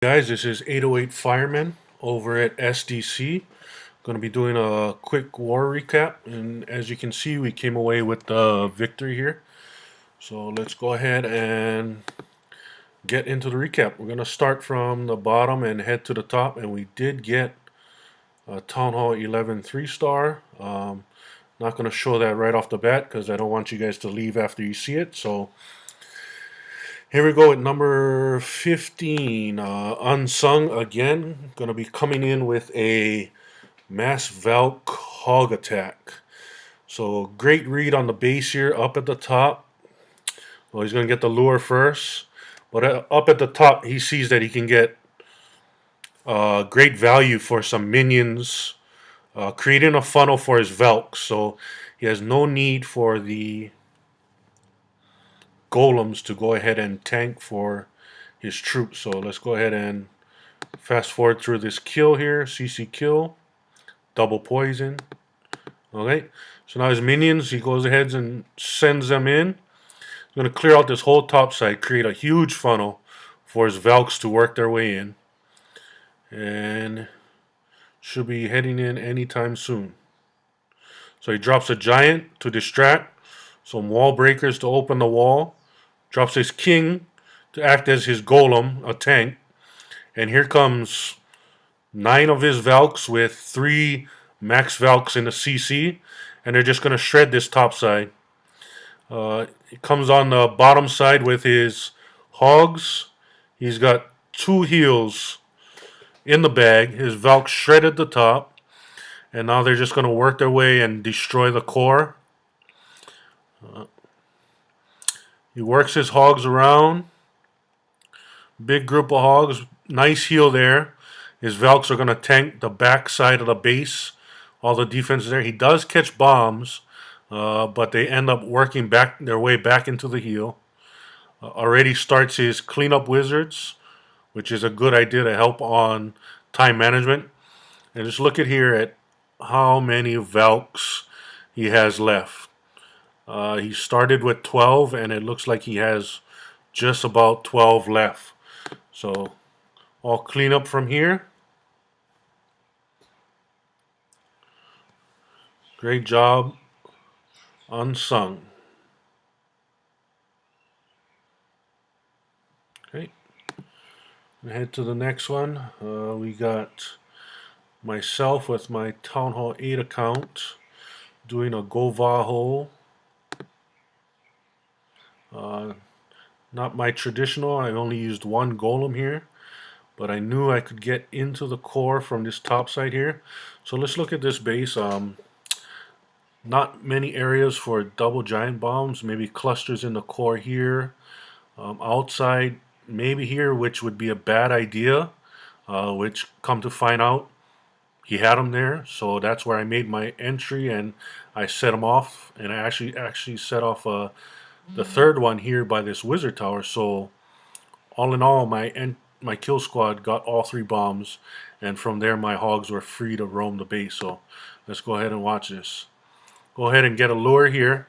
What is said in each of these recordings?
Guys, this is 808 Fireman over at SDC. Going to be doing a quick war recap, and as you can see, we came away with the victory here. So let's go ahead and get into the recap. We're going to start from the bottom and head to the top, and we did get a Town Hall 11 3-star. Not going to show that right off the bat because I don't want you guys to leave after you see it. So here we go at number 15, Unsung again. Going to be coming in with a mass Valk hog attack. So great read on the base here up at the top. Well, he's going to get the lure first. But up at the top, he sees that he can get great value for some minions, creating a funnel for his Valks. So he has no need for the golems to go ahead and tank for his troops. So let's go ahead and fast forward through this kill here. CC kill, double poison. Okay, so now his minions, he goes ahead and sends them in. He's going to clear out this whole top side, create a huge funnel for his Valks to work their way in, and should be heading in anytime soon. So he drops a giant to distract, some wall breakers to open the wall, drops his king to act as his golem, a tank, and here comes 9 of his Valks with 3 max Valks in the CC, and they're just going to shred this top side. He comes on the bottom side with his hogs. He's got 2 heals in the bag. His Valk shredded the top, and now they're just going to work their way and destroy the core. He works his hogs around. Big group of hogs. Nice heal there. His Valks are going to tank the back side of the base. All the defense there. He does catch bombs, but they end up working back their way back into the heal. Already starts his cleanup wizards, which is a good idea to help on time management. And just look at here at how many Valks he has left. He started with 12, and it looks like he has just about 12 left. So I'll clean up from here. Great job, Unsung. Okay, head to the next one. We got myself with my Town Hall 8 account doing a GoVaHo. Not my traditional. I only used 1 golem here, but I knew I could get into the core from this top side here. So let's look at this base. Not many areas for double giant bombs. Maybe clusters in the core here. Outside, maybe here, which would be a bad idea. Which, come to find out, he had them there. So that's where I made my entry, and I set them off. And I actually set off the third one here by this wizard tower. So all in all, my kill squad got all 3 bombs, and from there my hogs were free to roam the base. So let's go ahead and watch this. Go ahead and get a lure here.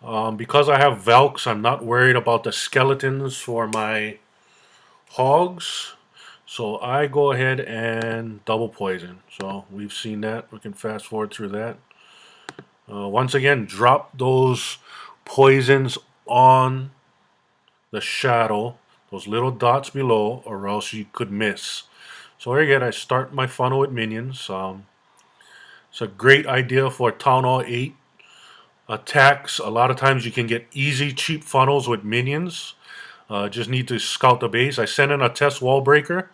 Because I have Valks, I'm not worried about the skeletons for my hogs. So I go ahead and double poison. So we've seen that. We can fast forward through that. Once again, drop those poisons on the shadow, those little dots below, or else you could miss. So here again, I start my funnel with minions. It's a great idea for Town Hall 8 attacks. A lot of times you can get easy, cheap funnels with minions. Just need to scout the base. I sent in a test wall breaker,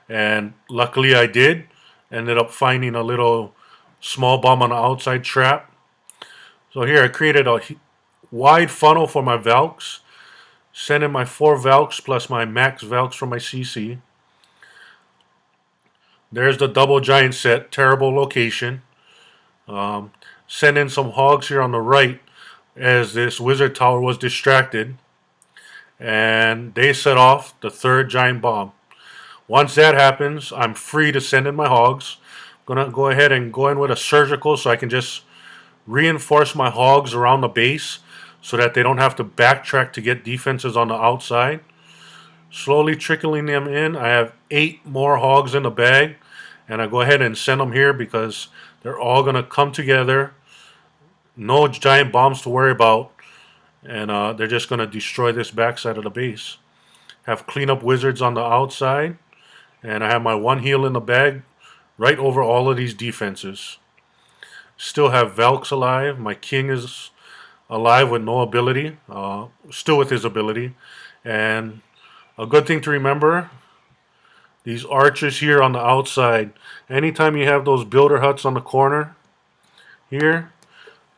and luckily I did. Ended up finding a little small bomb on the outside trap. So here I created a wide funnel for my Valks. Send in my 4 Valks plus my max Valks from my CC. There's the double giant set. Terrible location. Send in some hogs here on the right as this wizard tower was distracted. And they set off the 3rd giant bomb. Once that happens, I'm free to send in my hogs. I'm going to go ahead and go in with a surgical so I can just reinforce my hogs around the base so that they don't have to backtrack to get defenses on the outside. slowly trickling them in. I have 8 more hogs in the bag, and I go ahead and send them here because they're all going to come together. No giant bombs to worry about, and they're just going to destroy this backside of the base. Have cleanup wizards on the outside, and I have my 1 heal in the bag right over all of these defenses. Still have Valks alive. My king is alive with no ability, still with his ability. And a good thing to remember, these archers here on the outside, anytime you have those builder huts on the corner here,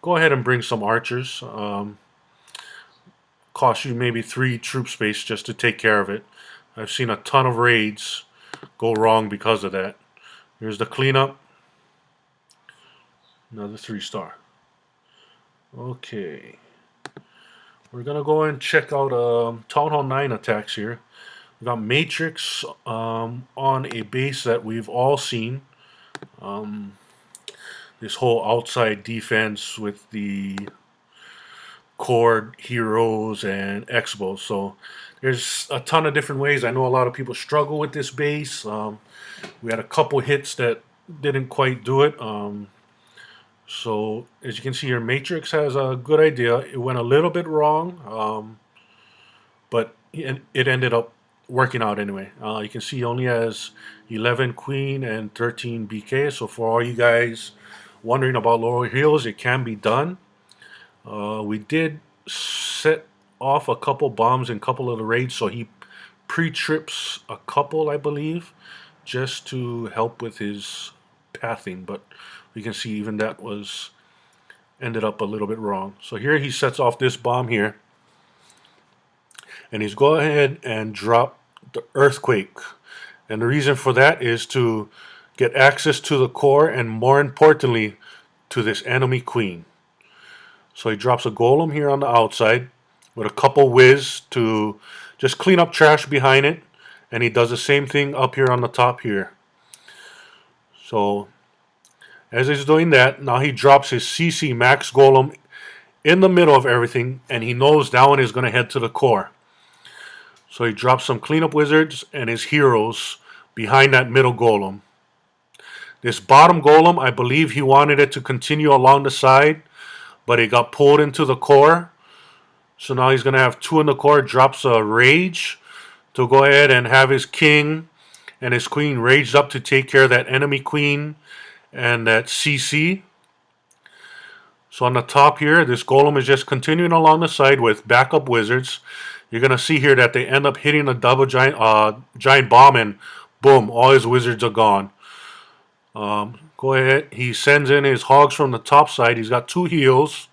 go ahead and bring some archers. Cost you maybe 3 troop space just to take care of it. I've seen a ton of raids go wrong because of that. Here's the cleanup. Another 3-star. Okay. We're going to go and check out Town Hall 9 attacks here. We got Matrix on a base that we've all seen. This whole outside defense with the core heroes and expos. So there's a ton of different ways. I know a lot of people struggle with this base. We had a couple hits that didn't quite do it. So as you can see here, Matrix has a good idea. It went a little bit wrong, but it ended up working out anyway. You can see he only has 11 Queen and 13 BK. So for all you guys wondering about lower heals, it can be done. We did set off a couple bombs in a couple of the raids, so he pre-trips a couple, I believe, just to help with his pathing. But you can see even that was ended up a little bit wrong. So here he sets off this bomb here, and he's go ahead and drop the earthquake. And the reason for that is to get access to the core, and more importantly, to this enemy queen. So he drops a golem here on the outside with a couple whiz to just clean up trash behind it, and he does the same thing up here on the top here. So as he's doing that, now he drops his CC max golem in the middle of everything, and he knows that one is going to head to the core. So he drops some cleanup wizards and his heroes behind that middle golem. This bottom golem, I believe he wanted it to continue along the side, but it got pulled into the core. So now he's going to have 2 in the core. Drops a rage to go ahead and have his king and his queen raged up to take care of that enemy queen and that CC. So on the top here, this golem is just continuing along the side with backup wizards. You're going to see here that they end up hitting a double giant bomb, and boom, all his wizards are gone. Go ahead. He sends in his hogs from the top side. He's got 2 heals.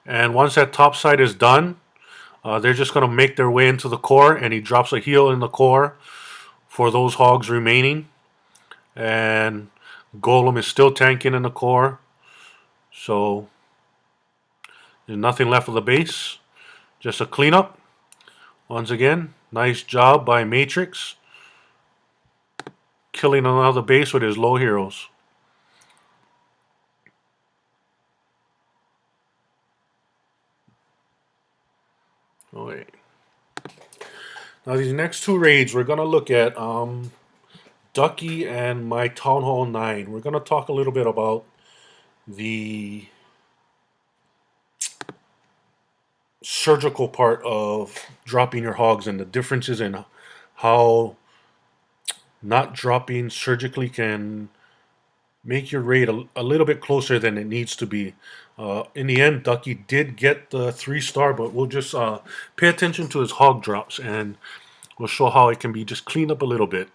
And once that top side is done, they're just going to make their way into the core, and he drops a heal in the core for those hogs remaining. And golem is still tanking in the core. So there's nothing left of the base. Just a cleanup. Once again, nice job by Matrix. Killing another base with his low heroes. Okay. Now these next 2 raids we're going to look at Ducky and my Town Hall 9. We're going to talk a little bit about the surgical part of dropping your hogs and the differences in how not dropping surgically can make your raid a little bit closer than it needs to be. In the end, Ducky did get the 3-star, but we'll just pay attention to his hog drops, and we'll show how it can be just cleaned up a little bit.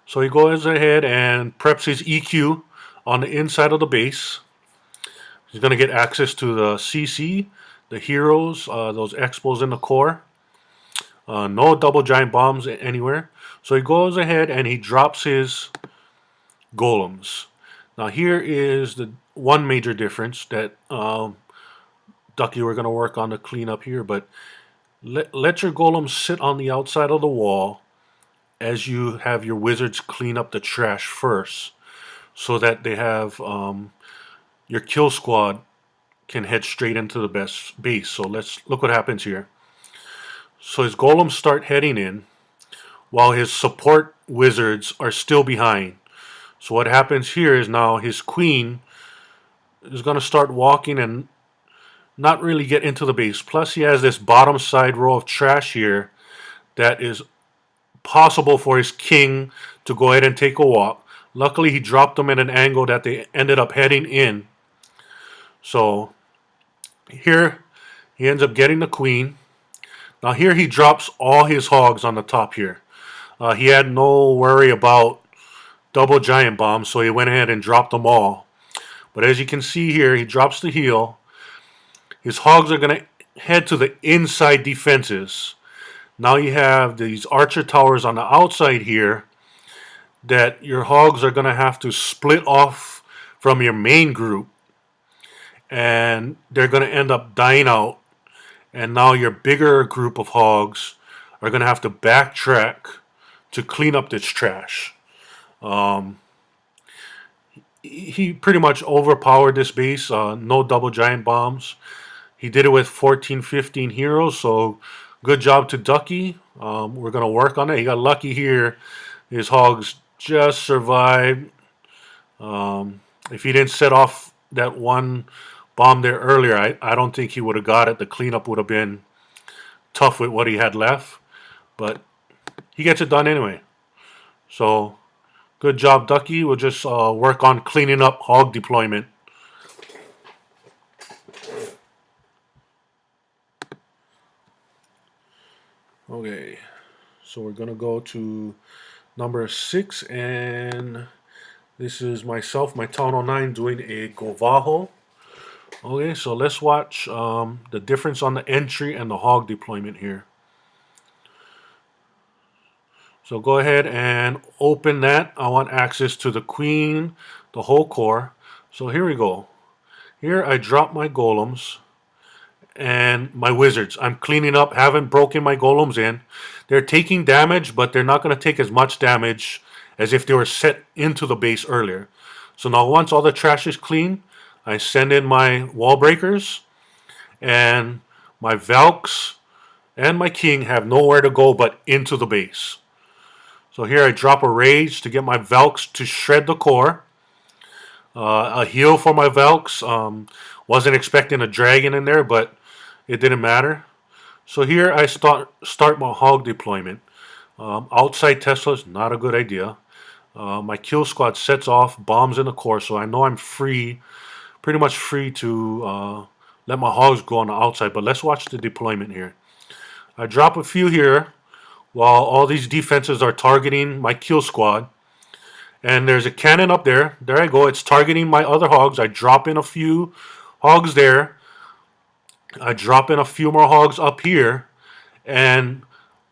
So he goes ahead and preps his EQ on the inside of the base. He's going to get access to the CC, the heroes, those expos in the core. No double giant bombs anywhere. So he goes ahead and he drops his golems. Now here is the one major difference that Ducky we're going to work on to clean up here, but let your golems sit on the outside of the wall as you have your wizards clean up the trash first, so that they have your kill squad can head straight into the base. So let's look what happens here. So his golems start heading in while his support wizards are still behind. So what happens here is now his queen is going to start walking and not really get into the base. Plus he has this bottom side row of trash here that is possible for his king to go ahead and take a walk. Luckily he dropped them at an angle that they ended up heading in. So here he ends up getting the queen. Now here he drops all his hogs on the top here. He had no worry about double giant bombs, so he went ahead and dropped them all. But as you can see here, he drops the heel. His hogs are going to head to the inside defenses. Now you have these archer towers on the outside here that your hogs are going to have to split off from your main group. And they're going to end up dying out. And now your bigger group of hogs are going to have to backtrack to clean up this trash. He pretty much overpowered this base. No double giant bombs. He did it with 14, 15 heroes. So good job to Ducky. We're going to work on it. He got lucky here. His hogs just survived. If he didn't set off that one bomb there earlier, I don't think he would have got it. The cleanup would have been tough with what he had left. But he gets it done anyway. So good job, Ducky. We'll just work on cleaning up hog deployment. Okay, so we're going to go to number 6, and this is myself, my Town 09, doing a GoVaHo. Okay, so let's watch the difference on the entry and the hog deployment here. So go ahead and open that. I want access to the queen, the whole core. So here we go. Here I drop my golems and my wizards. I'm cleaning up, haven't broken my golems in. They're taking damage, but they're not going to take as much damage as if they were set into the base earlier. So now once all the trash is clean, I send in my wall breakers, and my Valks and my king have nowhere to go but into the base. So here I drop a rage to get my Valks to shred the core. A heal for my Valks. Wasn't expecting a dragon in there, but it didn't matter. So here I start my hog deployment. Outside Tesla's not a good idea. My kill squad sets off bombs in the core, so I know I'm free, pretty much free to let my hogs go on the outside. But let's watch the deployment here. I drop a few here while all these defenses are targeting my kill squad. And there's a cannon up there. There I go. It's targeting my other hogs. I drop in a few hogs there. I drop in a few more hogs up here. And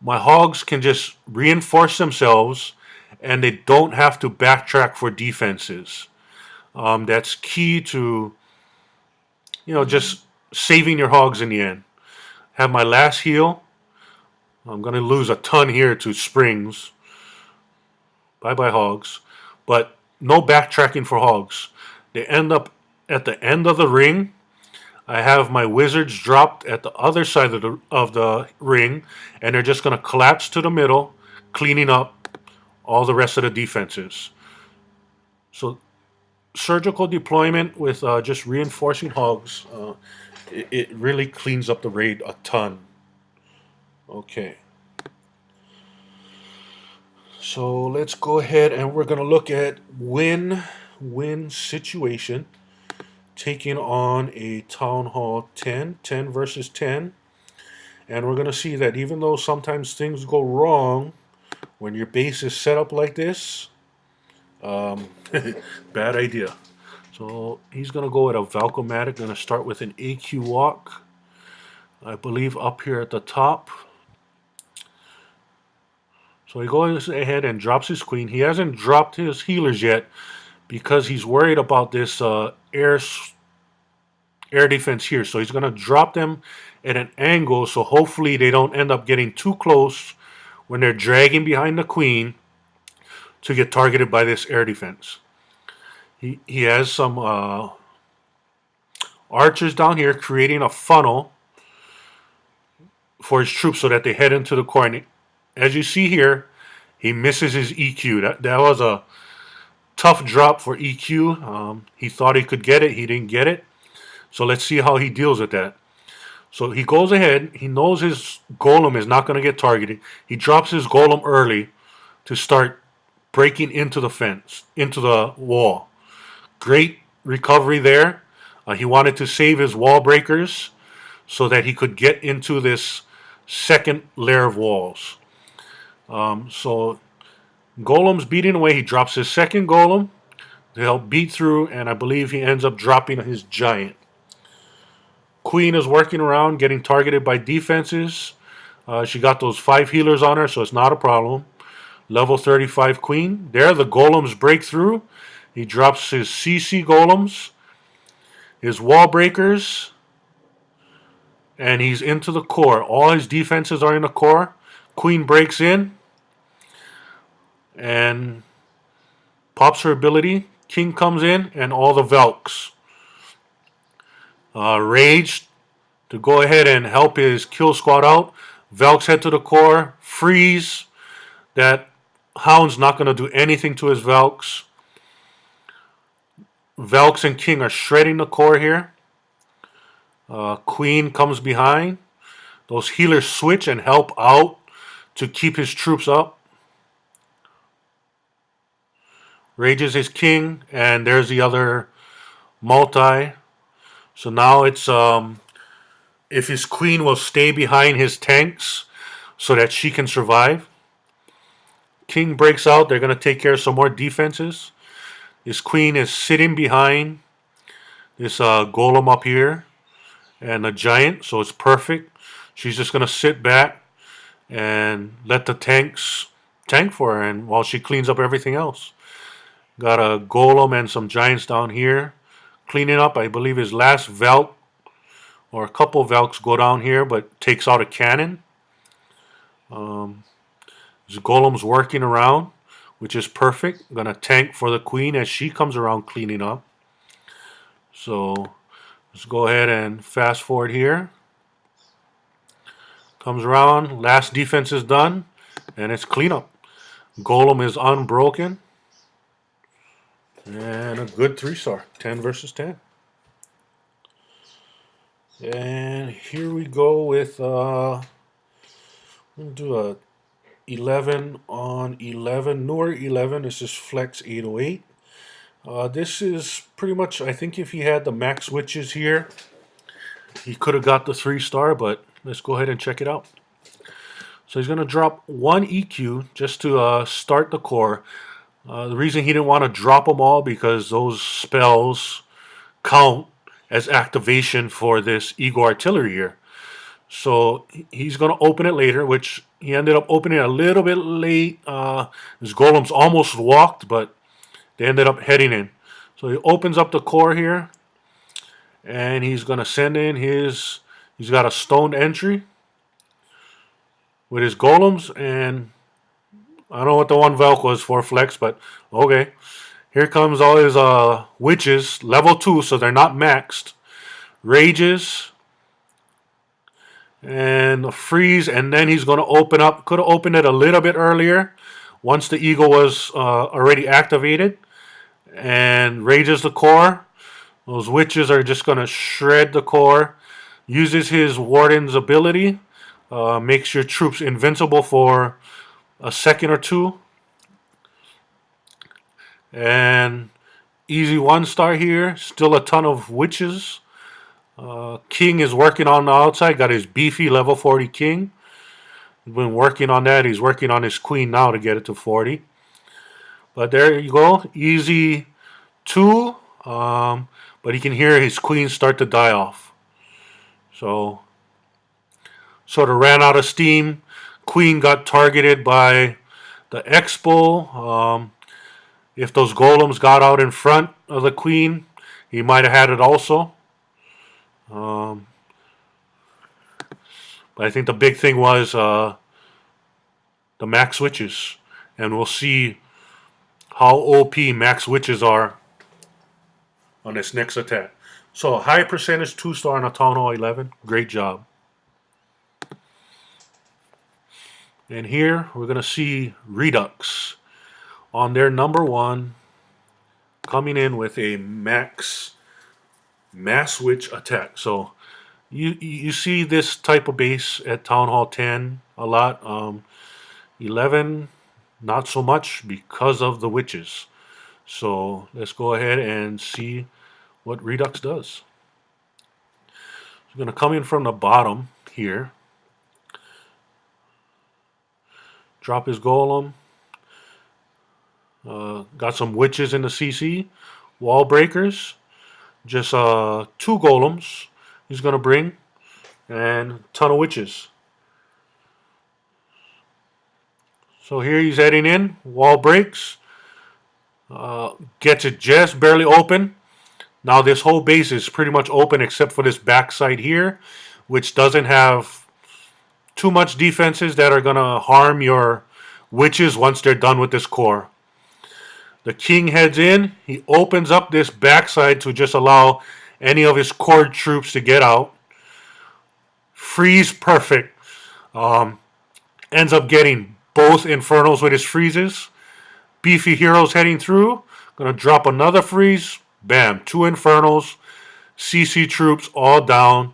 my hogs can just reinforce themselves. And they don't have to backtrack for defenses. That's key to, just saving your hogs in the end. Have my last heal. I'm going to lose a ton here to springs. Bye-bye hogs. But no backtracking for hogs. They end up at the end of the ring. I have my wizards dropped at the other side of the ring. And they're just going to collapse to the middle, cleaning up all the rest of the defenses. So surgical deployment with just reinforcing hogs, it really cleans up the raid a ton. Okay. So let's go ahead and we're going to look at WinWinSituation taking on a Town Hall 10 versus 10. And we're going to see that even though sometimes things go wrong when your base is set up like this, bad idea. So he's going to go with a Valk-o-matic. Going to start with an AQ walk, I believe, up here at the top. So he goes ahead and drops his queen. He hasn't dropped his healers yet because he's worried about this air defense here. So he's going to drop them at an angle so hopefully they don't end up getting too close when they're dragging behind the queen to get targeted by this air defense. He has some archers down here creating a funnel. for his troops so that they head into the core. And as you see here, he misses his EQ. That was a tough drop for EQ. He thought he could get it. He didn't get it. So let's see how he deals with that. So he goes ahead. He knows his golem is not going to get targeted. He drops his golem early to start breaking into the fence, into the wall. Great recovery there. He wanted to save his wall breakers so that he could get into this second layer of walls. So Golem's beating away. He drops his second golem to help beat through, and I believe he ends up dropping his giant. Queen is working around, getting targeted by defenses. She got those 5 healers on her, so it's not a problem. Level 35 Queen. There, the golems break through. He drops his CC golems, his wall breakers, and he's into the core. All his defenses are in the core. Queen breaks in and pops her ability. King comes in, and all the Valks. Rage to go ahead and help his kill squad out. Valks head to the core. Freeze. That Hound's not going to do anything to his Valks. Valks and King are shredding the core here. Queen comes behind. Those healers switch and help out to keep his troops up. Rages his King, and there's the other multi. So now it's if his Queen will stay behind his tanks so that she can survive. King breaks out. They're going to take care of some more defenses. His Queen is sitting behind this golem up here and a giant, so it's perfect. She's just going to sit back and let the tanks tank for her, and while she cleans up everything else. Got a golem and some giants down here cleaning up. I believe his last Valk or a couple of Valks go down here, but takes out a cannon. His golem's working around, which is perfect. Gonna tank for the Queen as she comes around cleaning up. So let's go ahead and fast forward here. Comes around, last defense is done, and it's cleanup. Golem is unbroken. And a good 3-star. 10 versus 10. And here we go with we'll do a 11 on 11, newer 11. This is Flex 808. This is pretty much, I think if he had the max switches here, he could have got the 3-star, but let's go ahead and check it out. So he's going to drop 1 EQ just to start the core. The reason he didn't want to drop them all because those spells count as activation for this Ego Artillery here. So he's going to open it later, which he ended up opening a little bit late. His golems almost walked, but they ended up heading in. So he opens up the core here, and he's going to send in his... He's got a stoned entry with his golems, and I don't know what the one Valk was for Flex, but okay. Here comes all his witches, level 2, so they're not maxed. Rages. And a freeze, and then he's going to open up. Could have opened it a little bit earlier once the Eagle was already activated. And rages the core. Those witches are just going to shred the core. Uses his Warden's ability. Makes your troops invincible for a second or two. And easy 1-star here. Still a ton of witches. King is working on the outside. Got his beefy level 40 King. He's been working on that. He's working on his Queen now to get it to 40. But there you go. Easy 2. But he can hear his Queen start to die off. So sort of ran out of steam. Queen got targeted by the Expo. If those golems got out in front of the Queen, he might have had it also. But I think the big thing was the max switches. And we'll see how OP max switches are on this next attack. So high percentage 2-star on a Town Hall 11. Great job. And here we're going to see Redux on their number one, coming in with a mass switch attack. So you see this type of base at Town Hall 10 a lot. 11, not so much because of the witches. So let's go ahead and see what Redux does. He's going to come in from the bottom here, drop his golem. Got some witches in the CC, wall breakers, just 2 golems he's going to bring, and a ton of witches. So here he's heading in, wall breaks, gets it just barely open. Now this whole base is pretty much open except for this backside here, which doesn't have too much defenses that are going to harm your witches once they're done with this core. The king heads in, he opens up this backside to just allow any of his core troops to get out. Freeze perfect. Ends up getting both Infernos with his freezes. Beefy heroes heading through. Gonna drop another freeze. Bam. 2 Infernos. CC troops all down.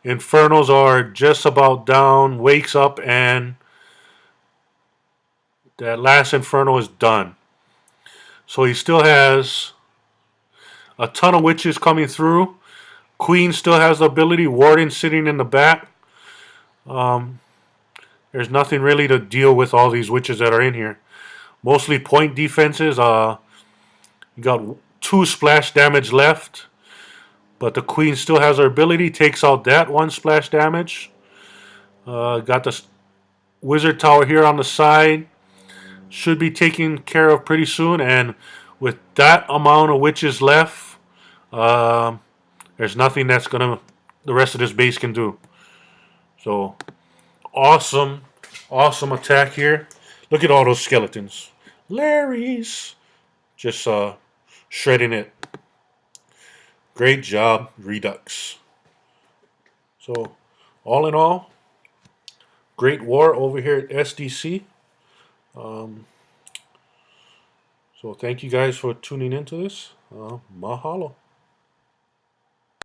Infernos are just about down. Wakes up and that last Inferno is done. So he still has a ton of witches coming through. Queen still has the ability. Warden sitting in the back. There's nothing really to deal with all these witches that are in here. Mostly point defenses. You got 2 splash damage left. But the Queen still has her ability. Takes out that 1 splash damage. Got the Wizard Tower here on the side. Should be taken care of pretty soon. And with that amount of witches left, there's nothing that's the rest of this base can do. So awesome attack here. Look at all those skeletons. Larry's just shredding it. Great job, Redux. So all in all, great war over here at SDC. So thank you guys for tuning into this. Mahalo.